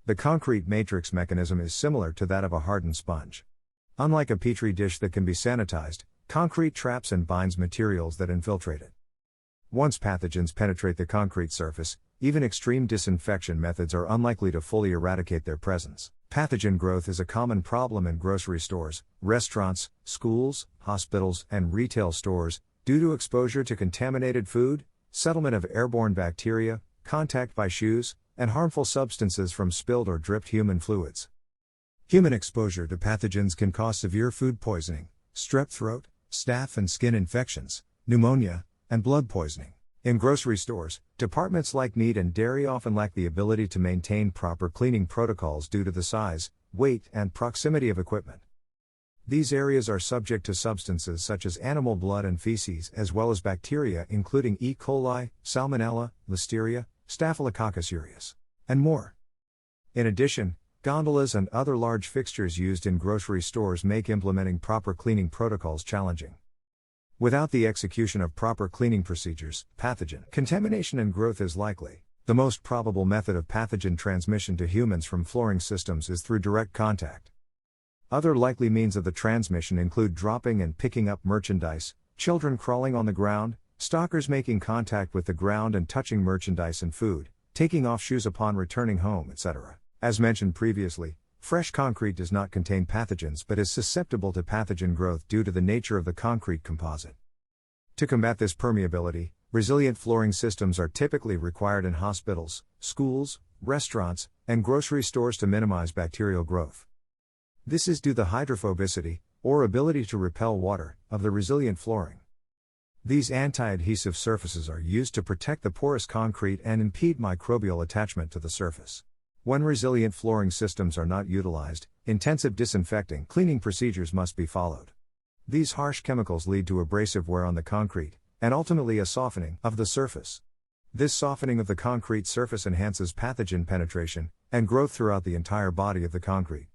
The concrete matrix mechanism is similar to that of a hardened sponge. Unlike a petri dish that can be sanitized, concrete traps and binds materials that infiltrate it. Once pathogens penetrate the concrete surface, even extreme disinfection methods are unlikely to fully eradicate their presence. Pathogen growth is a common problem in grocery stores, restaurants, schools, hospitals, and retail stores, due to exposure to contaminated food, settlement of airborne bacteria, contact by shoes, and harmful substances from spilled or dripped human fluids. Human exposure to pathogens can cause severe food poisoning, strep throat, staph and skin infections, pneumonia, and blood poisoning. In grocery stores, departments like meat and dairy often lack the ability to maintain proper cleaning protocols due to the size, weight, and proximity of equipment. These areas are subject to substances such as animal blood and feces as well as bacteria including E. coli, Salmonella, Listeria, Staphylococcus aureus, and more. In addition, gondolas and other large fixtures used in grocery stores make implementing proper cleaning protocols challenging. Without the execution of proper cleaning procedures, pathogen contamination and growth is likely. The most probable method of pathogen transmission to humans from flooring systems is through direct contact. Other likely means of the transmission include dropping and picking up merchandise, children crawling on the ground, stalkers making contact with the ground and touching merchandise and food, taking off shoes upon returning home, etc. As mentioned previously, fresh concrete does not contain pathogens but is susceptible to pathogen growth due to the nature of the concrete composite. To combat this permeability, resilient flooring systems are typically required in hospitals, schools, restaurants, and grocery stores to minimize bacterial growth. This is due to the hydrophobicity, or ability to repel water, of the resilient flooring. These anti-adhesive surfaces are used to protect the porous concrete and impede microbial attachment to the surface. When resilient flooring systems are not utilized, intensive disinfecting cleaning procedures must be followed. These harsh chemicals lead to abrasive wear on the concrete, and ultimately a softening of the surface. This softening of the concrete surface enhances pathogen penetration and growth throughout the entire body of the concrete.